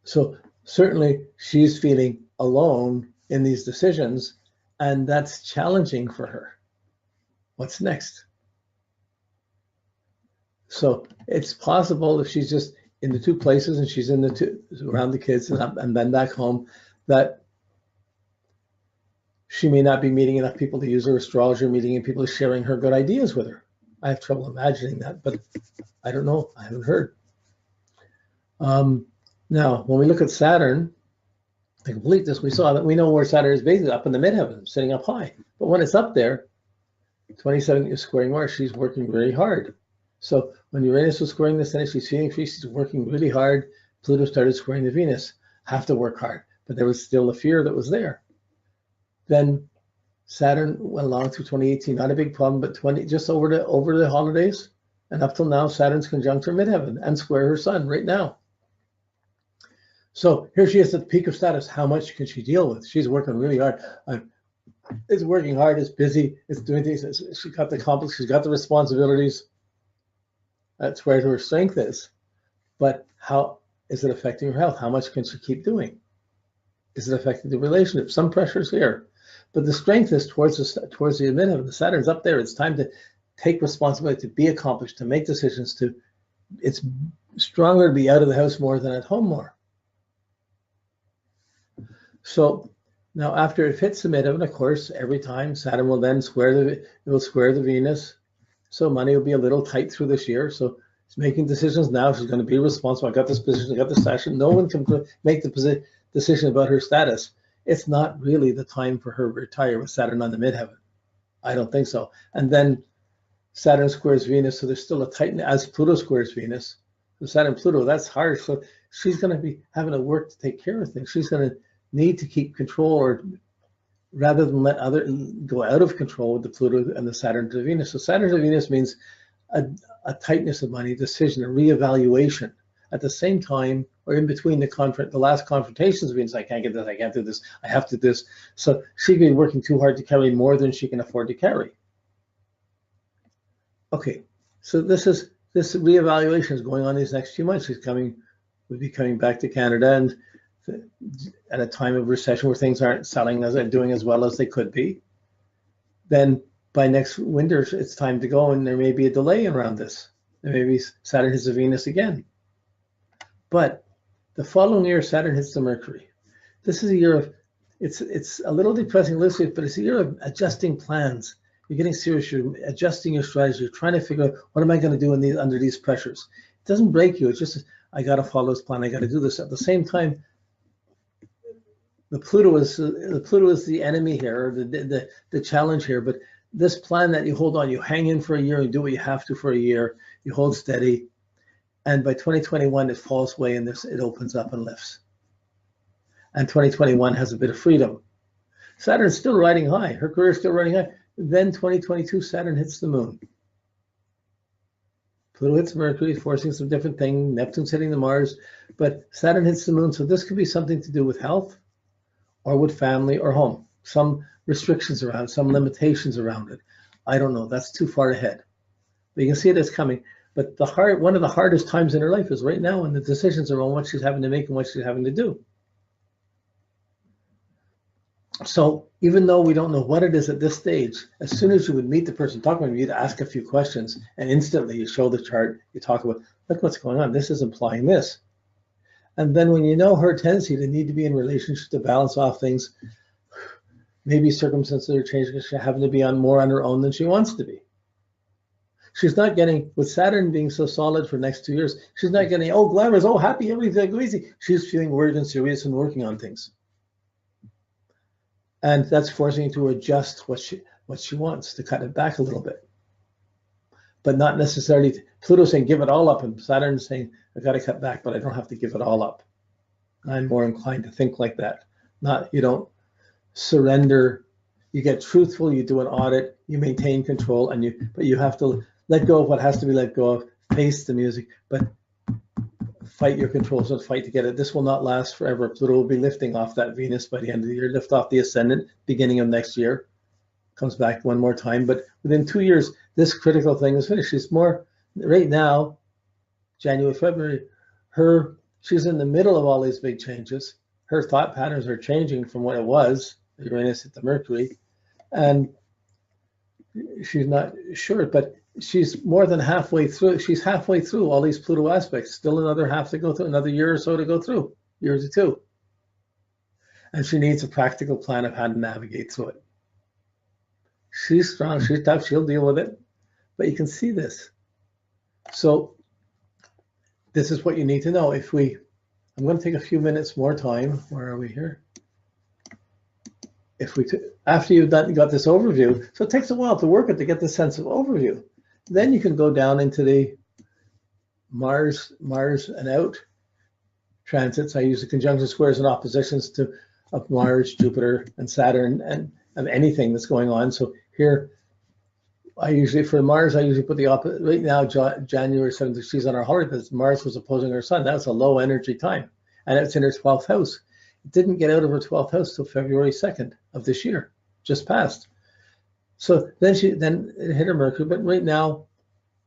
So certainly she's feeling alone in these decisions, and that's challenging for her. What's next? So it's possible if she's just in the two places and she's in the two around the kids and then back home, that she may not be meeting enough people to use her astrologer meeting and people are sharing her good ideas with her. I have trouble imagining that, but I don't know. I haven't heard. Now, when we look at Saturn, to complete this, we saw that we know where Saturn is basically up in the midheaven, sitting up high. But when it's up there, 27 is squaring Mars, she's working really hard. So when Uranus was squaring the Sun, she's feeling free, she's working really hard. Pluto started squaring the Venus, have to work hard, but there was still a fear that was there. Then Saturn went along through 2018, not a big problem, but just over the holidays, and up till now, Saturn's conjunct her midheaven and square her Sun right now. So here she is at the peak of status. How much can she deal with? She's working really hard. It's working hard, it's busy, it's doing things. She's got the complex, she's got the responsibilities. That's where her strength is. But how is it affecting her health? How much can she keep doing? Is it affecting the relationship? Some pressures here. But the strength is towards the midheaven. The Saturn's up there. It's time to take responsibility, to be accomplished, to make decisions. It's stronger to be out of the house more than at home more. So now after it hits the midheaven, of course, every time Saturn will then square the Venus. So money will be a little tight through this year. So she's making decisions now. She's going to be responsible. I got this position, I got this station. No one can make the decision about her status. It's not really the time for her to retire with Saturn on the midheaven. I don't think so. And then Saturn squares Venus, so there's still a tightness as Pluto squares Venus. So Saturn Pluto, that's hard. So she's going to be having to work to take care of things. She's going to need to keep control, or rather than let go out of control with the Pluto and the Saturn to Venus. So Saturn to Venus means a tightness of money, decision, a reevaluation. At the same time, or in between the last confrontations, means I can't get this, I can't do this, I have to do this. So she could be working too hard to carry more than she can afford to carry. Okay, so this reevaluation is going on these next few months. We'll be coming back to Canada, and at a time of recession where things aren't selling and doing as well as they could be. Then by next winter, it's time to go, and there may be a delay around this. There may be Saturn hits the Venus again. But the following year, Saturn hits the Mercury. This is a year of, it's a little depressing, loosely, but it's a year of adjusting plans. You're getting serious, you're adjusting your strategy, you're trying to figure out, what am I going to do under these pressures? It doesn't break you, it's just, I got to follow this plan, I got to do this. At the same time, the Pluto is the enemy here, the challenge here, but this plan that you hold on, you hang in for a year, you do what you have to for a year, you hold steady, and by 2021 it falls away and it opens up and lifts. And 2021 has a bit of freedom. Saturn's still riding high, her career is still riding high. Then 2022, Saturn hits the moon. Pluto hits Mercury, forcing some different things. Neptune's hitting the Mars, but Saturn hits the moon. So this could be something to do with health, or with family or home. Some restrictions around, some limitations around it. I don't know, that's too far ahead. But you can see it as coming. But one of the hardest times in her life is right now, and the decisions around what she's having to make and what she's having to do. So even though we don't know what it is at this stage, as soon as you would meet the person talking to you, you'd ask a few questions, and instantly you show the chart, you talk about, look what's going on, this is implying this. And then when you know her tendency to need to be in relationship to balance off things, maybe circumstances are changing, she's having to be more on her own than she wants to be. She's not getting, with Saturn being so solid for the next 2 years, she's not getting, oh, glamorous, oh, happy, everything go easy. She's feeling worried and serious and working on things. And that's forcing her to adjust what she wants, to cut it back a little bit. But not necessarily, Pluto's saying give it all up, and Saturn's saying I got to cut back, but I don't have to give it all up. I'm more inclined to think like that. Not, you don't surrender, you get truthful, you do an audit, you maintain control, but you have to let go of what has to be let go of, face the music, but fight your controls and fight to get it. This will not last forever. Pluto will be lifting off that Venus by the end of the year, lift off the ascendant beginning of next year. Comes back one more time, but within 2 years, this critical thing is finished. She's more, right now, January, February, she's in the middle of all these big changes. Her thought patterns are changing from what it was, Uranus hit the Mercury, and she's not sure, but she's more than halfway through. She's halfway through all these Pluto aspects, still another half to go through, another year or so to go through, year or two. And she needs a practical plan of how to navigate through it. She's strong, she's tough, she'll deal with it, but you can see this. So this is what you need to know. I'm going to take a few minutes more time. Where are we here? After you've got this overview, so it takes a while to work it to get the sense of overview. Then you can go down into the Mars and out transits. I use the conjunction squares and oppositions of Mars, Jupiter, and Saturn, and of anything that's going on. So here, for Mars, I usually put the opposite. Right now, January 7th, she's on our holiday, because Mars was opposing her Sun. That was a low energy time, and it's in her 12th house. It didn't get out of her 12th house till February 2nd of this year, just passed. So then it hit her Mercury, but right now,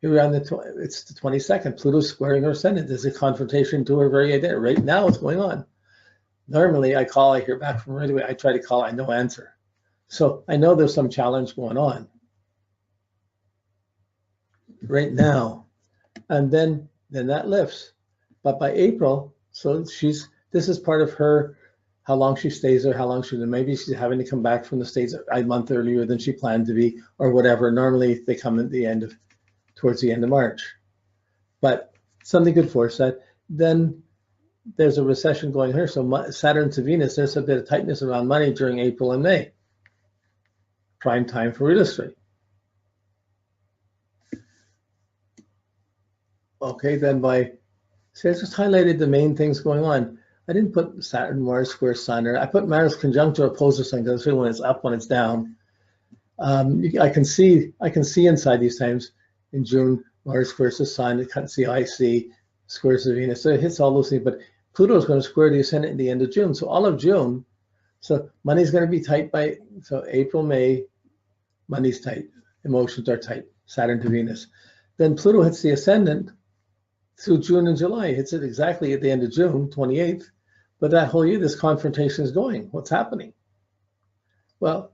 it's the 22nd. Pluto's squaring her ascendant. There's a confrontation to her very identity. Right now, it's going on. Normally, I hear back from her right away. I try to call, I no answer. So I know there's some challenge going on right now, and then that lifts. But by April, so this is part of her, how long she stays there, how long maybe she's having to come back from the States a month earlier than she planned to be, or whatever. Normally they come at towards the end of March, but something could force that. Then there's a recession going here, so Saturn to Venus, there's a bit of tightness around money during April and May. Prime time for real estate. Okay, then I just highlighted the main things going on. I didn't put Saturn, Mars square Sun, or I put Mars conjunct or opposed to Sun, because when it's up, when it's down. I can see inside these times. In June, Mars squares the Sun, it can see IC, squares the Venus, so it hits all those things. But Pluto is going to square the ascendant at the end of June, so all of June. So money's going to be tight so April, May, money's tight, emotions are tight, Saturn to Venus. Then Pluto hits the ascendant through June and July. It hits it exactly at the end of June, 28th. But that whole year, this confrontation is going. What's happening? Well,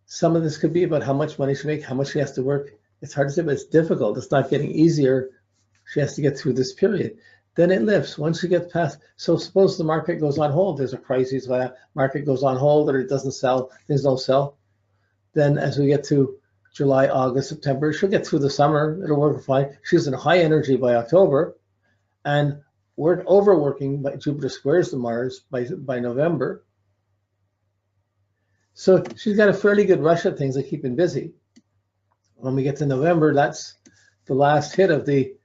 some of this could be about how much money she makes, how much she has to work. It's hard to say, but it's difficult. It's not getting easier. She has to get through this period. Then it lifts. Once she gets past, so suppose the market goes on hold. There's a crisis where that market goes on hold, or it doesn't sell. There's no sell. Then as we get to July, August, September, she'll get through the summer. It'll work fine. She's in high energy by October, and we're overworking. By Jupiter squares the Mars by November. So she's got a fairly good rush of things that keep him busy. When we get to November, that's the last hit of the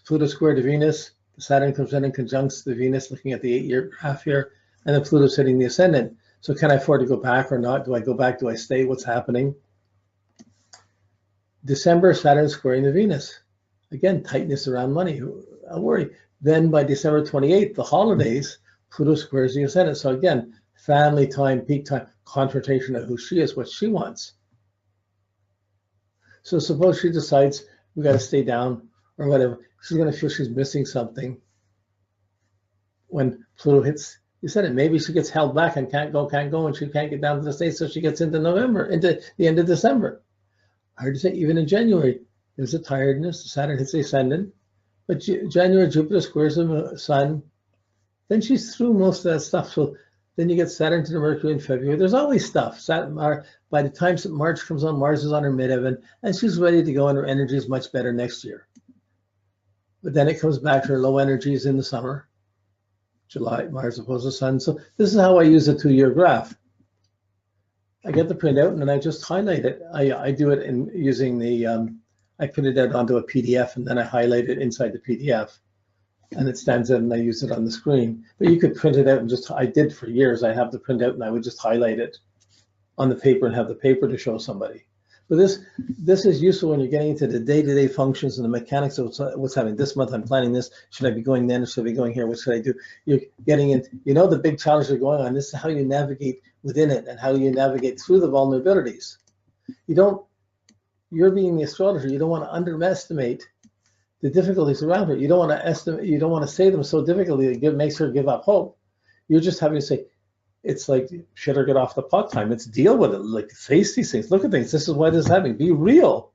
Pluto square to Venus. The Saturn comes in and conjuncts the Venus, looking at the 8-year graph here, and then Pluto's hitting the ascendant. So can I afford to go back or not? Do I go back? Do I stay? What's happening? December, Saturn squaring the Venus. Again, tightness around money. I'll worry. Then by December 28th, the holidays, Pluto squares the ascendant. So again, family time, peak time, confrontation of who she is, what she wants. So suppose she decides we got to stay down or whatever. She's going to feel she's missing something when Pluto hits the ascendant. Maybe she gets held back and can't go, and she can't get down to the States, so she gets into November, into the end of December. Hard to say. Even in January, there's a tiredness. Saturn hits the ascendant, but January, Jupiter squares the Sun. Then she's through most of that stuff. So then you get Saturn to the Mercury in February. There's always stuff. By the time March comes on, Mars is on her midheaven, and she's ready to go, and her energy is much better next year. But then it comes back to her low energies in the summer. July, Mars opposed the Sun. So this is how I use a 2-year graph. I get the printout, and then I just highlight it. I do it in using the, I print it out onto a PDF, and then I highlight it inside the PDF. And it stands out, and I use it on the screen. But you could print it out and I did for years. I have the printout, and I would just highlight it on the paper and have the paper to show somebody. But this is useful when you're getting into the day-to-day functions and the mechanics of what's happening. This month I'm planning this. Should I be going then, or should I be going here? What should I do? You're getting in, the big challenges are going on. This is how you navigate within it and how you navigate through the vulnerabilities. You're being the astrologer. You don't want to underestimate the difficulties around her. You don't want to estimate, you don't want to say them so difficultly that it makes her give up hope. You're just having to say, it's like, shit or get off the pot time. It's deal with it, like face these things, look at things. This is why this is happening. Be real.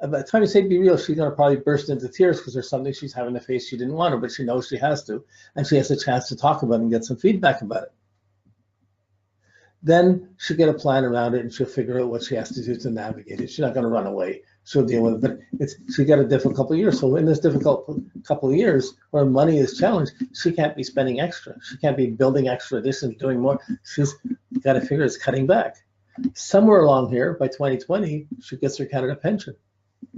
And by the time you say be real, she's going to probably burst into tears because there's something she's having to face she didn't want to, but she knows she has to. And she has a chance to talk about it and get some feedback about it. Then she'll get a plan around it and she'll figure out what she has to do to navigate it. She's not going to run away. She'll deal with it. But she got a difficult couple of years. So in this difficult couple of years where money is challenged, she can't be spending extra. She can't be building extra additions, doing more. She's got to figure it's cutting back. Somewhere along here, by 2020, she gets her Canada pension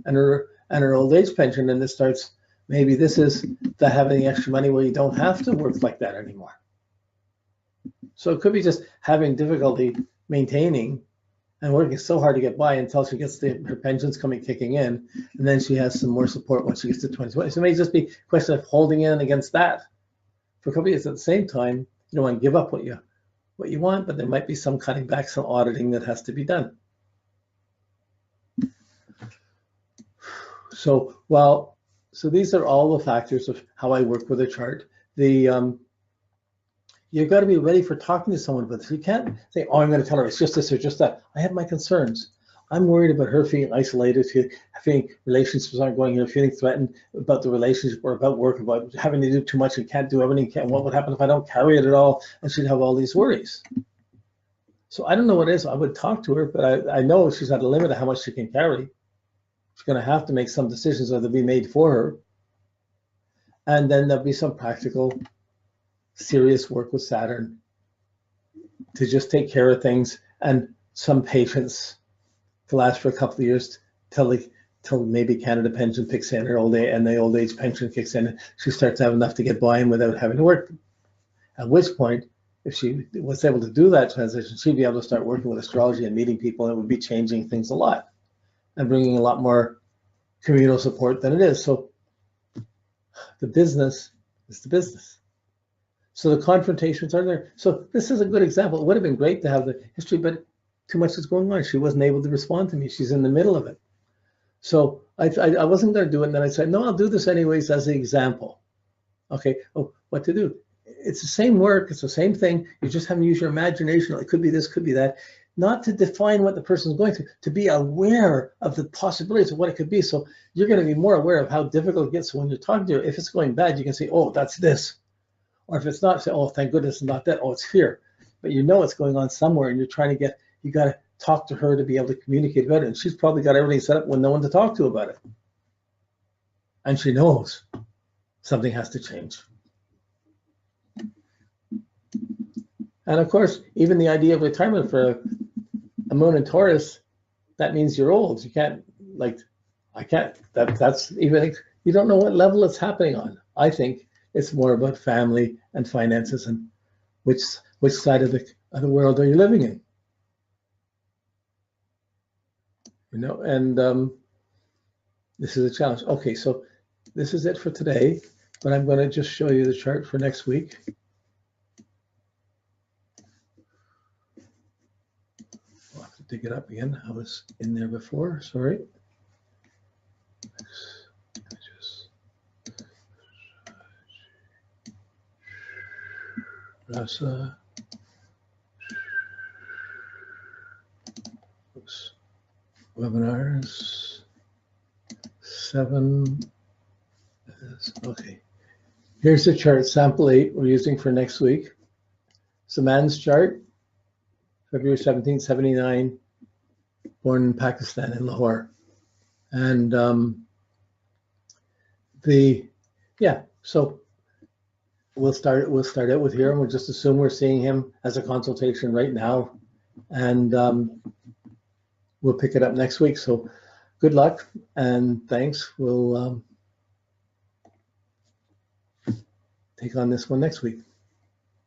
and her old age pension, and it starts, maybe this is the having extra money where you don't have to work like that anymore. So it could be just having difficulty maintaining and working so hard to get by until she gets her pensions kicking in, and then she has some more support once she gets to 2020. So it may just be a question of holding in against that for a couple of years. At the same time, you don't want to give up what you want, but there might be some cutting back, some auditing that has to be done. So these are all the factors of how I work with a chart. You've got to be ready for talking to someone about this. You can't say, oh, I'm going to tell her it's just this or just that. I have my concerns. I'm worried about her feeling isolated, feeling relationships aren't going here, feeling threatened about the relationship or about work, about having to do too much and can't do everything. What would happen if I don't carry it at all? And she'd have all these worries. So I don't know what it is. I would talk to her, but I know she's at a limit of how much she can carry. She's going to have to make some decisions that will be made for her. And then there'll be some practical, serious work with Saturn to just take care of things, and some patience to last for a couple of years till maybe Canada pension kicks in, or the old age pension kicks in, and she starts to have enough to get by and without having to work. At which point, if she was able to do that transition, she'd be able to start working with astrology and meeting people, and it would be changing things a lot and bringing a lot more communal support than it is. So the business is the business. So the confrontations are there. So this is a good example. It would have been great to have the history, but too much is going on. She wasn't able to respond to me. She's in the middle of it. So I wasn't going to do it. And then I said, no, I'll do this anyways as an example. Okay, oh, what to do? It's the same work. It's the same thing. You just haven't used your imagination. It could be this, could be that. Not to define what the person is going through, to be aware of the possibilities of what it could be. So you're going to be more aware of how difficult it gets. So when you're talking to her, if it's going bad, you can say, oh, that's this. Or if it's not, say, oh, thank goodness it's not that. Oh, it's here. But you know it's going on somewhere, and you're trying to you got to talk to her to be able to communicate about it. And she's probably got everything set up with no one to talk to about it. And she knows something has to change. And of course, even the idea of retirement for a moon in Taurus, that means you're old. You can't, that's even, you don't know what level it's happening on. I think it's more about family and finances and which side of the world are you living in? You know, and this is a challenge. Okay, so this is it for today, but I'm going to just show you the chart for next week. I'll have to dig it up again. I was in there before, sorry. RASA. Oops. Webinars 7. Okay. Here's the chart, sample 8 we're using for next week. It's a man's chart, February 1779, born in Pakistan, in Lahore. And so we'll start out with here, and we'll just assume we're seeing him as a consultation right now, and we'll pick it up next week. So good luck and thanks. We'll take on this one next week.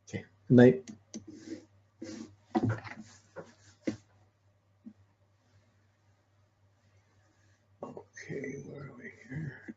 Okay, good night. Okay, where are we here?